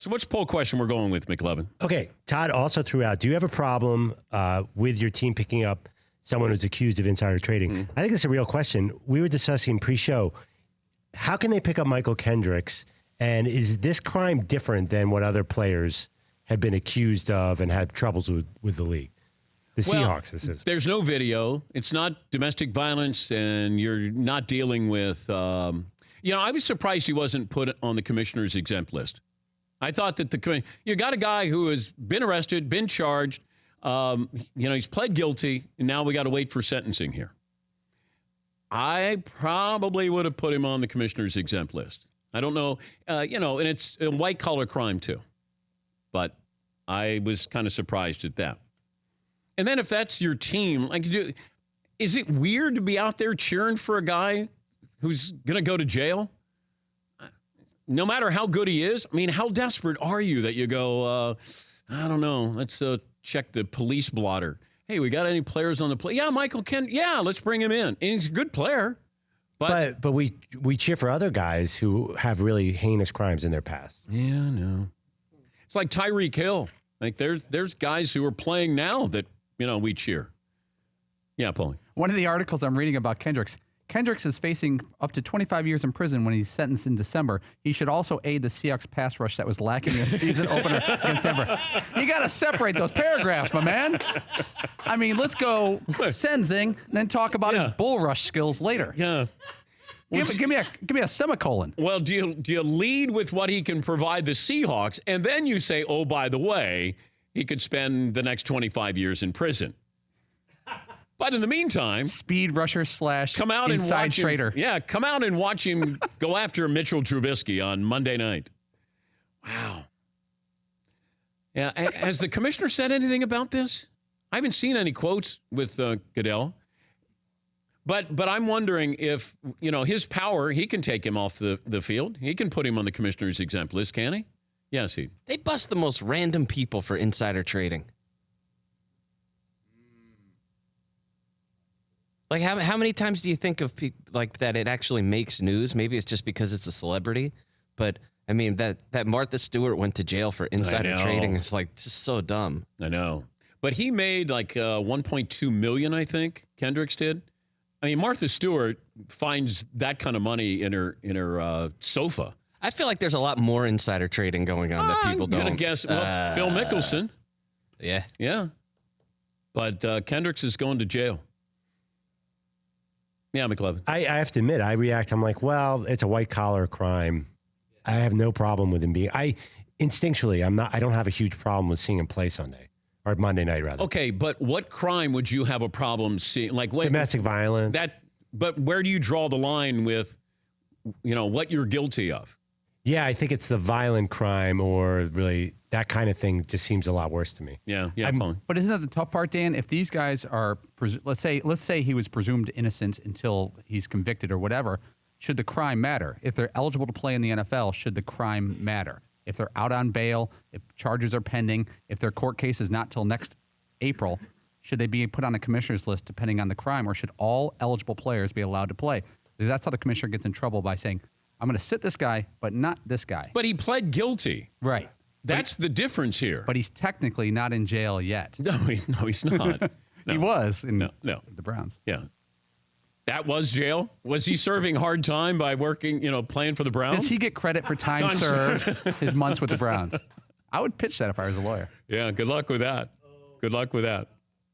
So what's poll question we're going with, McLevin? Okay, Todd also threw out, do you have a problem with your team picking up someone who's accused of insider trading? I think it's a real question. We were discussing pre-show, how can they pick up Mychal Kendricks? And is this crime different than what other players have been accused of and had troubles with the league? The Seahawks, this is. There's no video. It's not domestic violence, and you're not dealing with... I was surprised he wasn't put on the commissioner's exempt list. I thought that you got a guy who has been arrested, been charged, he's pled guilty, and now we got to wait for sentencing here. I probably would have put him on the commissioner's exempt list. I don't know, and it's a white-collar crime too. But I was kind of surprised at that. And then if that's your team, is it weird to be out there cheering for a guy who's going to go to jail? No matter how good he is, I mean, how desperate are you that you go, I don't know, let's check the police blotter. Hey, we got any players on the play? Yeah, Mychal Kendricks. Yeah, let's bring him in. And he's a good player. But we cheer for other guys who have really heinous crimes in their past. Yeah, no. It's like Tyreek Hill. Like there's guys who are playing now that, we cheer. Yeah, Paulie. One of the articles I'm reading about Kendricks is facing up to 25 years in prison when he's sentenced in December. He should also aid the Seahawks pass rush that was lacking in the season opener against Denver. You got to separate those paragraphs, my man. I mean, let's go sentencing, then talk about his bull rush skills later. Yeah. Well, give me a semicolon. Well, do you lead with what he can provide the Seahawks, and then you say, oh, by the way, he could spend the next 25 years in prison? But in the meantime, speed rusher / come out inside and watch trader. Him, yeah, come out and watch him go after Mitchell Trubisky on Monday night. Wow. Yeah, has the commissioner said anything about this? I haven't seen any quotes with Goodell. But I'm wondering if, his power, he can take him off the field. He can put him on the commissioner's exempt list, can he? Yes, he. They bust the most random people for insider trading. Like, how many times do you think of people like that it actually makes news? Maybe it's just because it's a celebrity. But, I mean, that Martha Stewart went to jail for insider trading is, just so dumb. I know. But he made, $1.2 million, I think, Kendricks did. I mean, Martha Stewart finds that kind of money in her sofa. I feel like there's a lot more insider trading going on that people don't. I'm going to guess, Phil Mickelson. Yeah. Yeah. But Kendricks is going to jail. Yeah, McLevin. I have to admit, I react. I'm like, well, it's a white collar crime. I have no problem with him being. Instinctually, I don't have a huge problem with seeing him play Sunday or Monday night rather. Okay, but what crime would you have a problem seeing? Domestic violence. But where do you draw the line with, what you're guilty of? Yeah, I think it's the violent crime or really that kind of thing just seems a lot worse to me. Yeah. But isn't that the tough part, Dan? If these guys are, let's say he was presumed innocent until he's convicted or whatever, should the crime matter? If they're eligible to play in the NFL, should the crime matter? If they're out on bail, if charges are pending, if their court case is not till next April, should they be put on a commissioner's list depending on the crime, or should all eligible players be allowed to play? Because that's how the commissioner gets in trouble by saying, I'm going to sit this guy, but not this guy. But he pled guilty. Right. That's the difference here. But he's technically not in jail yet. No, he's not. No. He was in the Browns. Yeah. That was jail? Was he serving hard time by working, playing for the Browns? Does he get credit for time served his months with the Browns? I would pitch that if I was a lawyer. Yeah, good luck with that. Good luck with that.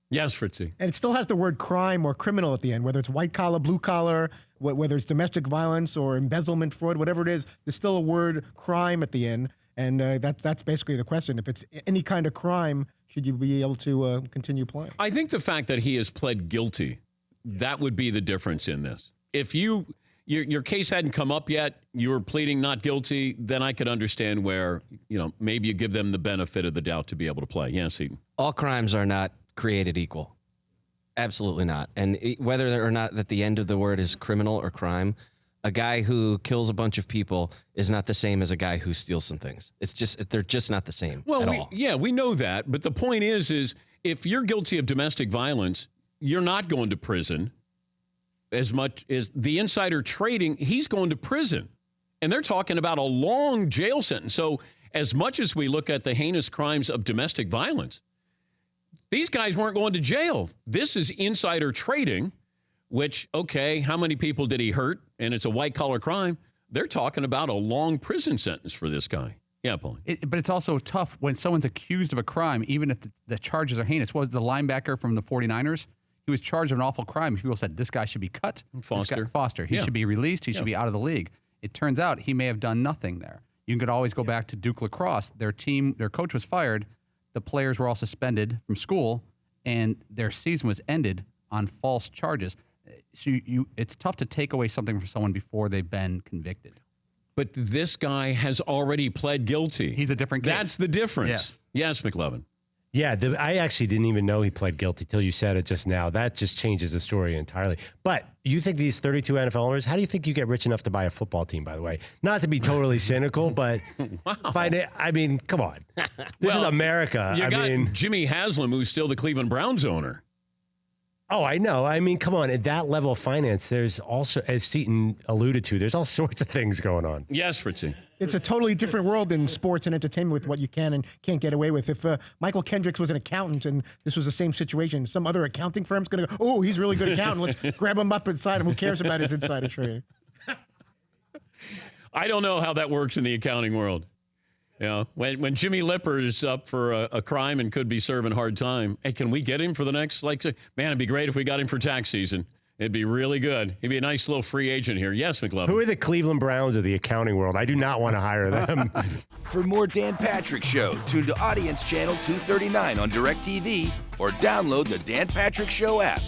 Yes, Fritzy. And it still has the word crime or criminal at the end, whether it's white collar, blue collar, whether it's domestic violence or embezzlement, fraud, whatever it is, there's still a word crime at the end. And that's basically the question. If it's any kind of crime, should you be able to continue playing? I think the fact that he has pled guilty, that would be the difference in this. If your case hadn't come up yet, you were pleading not guilty, then I could understand where, maybe you give them the benefit of the doubt to be able to play. Yes, Eden. All crimes are not created equal. Absolutely not. And whether or not that the end of the word is criminal or crime, a guy who kills a bunch of people is not the same as a guy who steals some things. They're just not the same at all. Yeah, we know that. But the point is if you're guilty of domestic violence, you're not going to prison as much as the insider trading. He's going to prison. And they're talking about a long jail sentence. So as much as we look at the heinous crimes of domestic violence, these guys weren't going to jail. This is insider trading, which, okay, how many people did he hurt? And it's a white-collar crime. They're talking about a long prison sentence for this guy. Yeah, Paul. But it's also tough when someone's accused of a crime, even if the charges are heinous. What was the linebacker from the 49ers? He was charged of an awful crime. People said, this guy should be cut. Foster. He should be released. He should be out of the league. It turns out he may have done nothing there. You could always go back to Duke lacrosse. Their coach was fired. The players were all suspended from school, and their season was ended on false charges. So it's tough to take away something from someone before they've been convicted. But this guy has already pled guilty. He's a different case. That's the difference. Yes, McLevin. Yeah, I actually didn't even know he pled guilty till you said it just now. That just changes the story entirely. But you think these 32 NFL owners, how do you think you get rich enough to buy a football team, by the way? Not to be totally cynical, but I mean, come on. This is America. You got Jimmy Haslam, who's still the Cleveland Browns owner. Oh, I know. I mean, come on. At that level of finance, there's also, as Seton alluded to, there's all sorts of things going on. Yes, Fritzy. It's a totally different world in sports and entertainment with what you can and can't get away with. If Mychal Kendricks was an accountant and this was the same situation, some other accounting firm's going to go, oh, he's a really good accountant. Let's grab him up inside him. Who cares about his insider trading? I don't know how that works in the accounting world. You know, when Jimmy Lipper is up for a crime and could be serving hard time, hey, can we get him for the next, man, it'd be great if we got him for tax season. It'd be really good. He'd be a nice little free agent here. Yes, McLevin. Who are the Cleveland Browns of the accounting world? I do not want to hire them. For more Dan Patrick Show, tune to Audience Channel 239 on DirecTV or download the Dan Patrick Show app.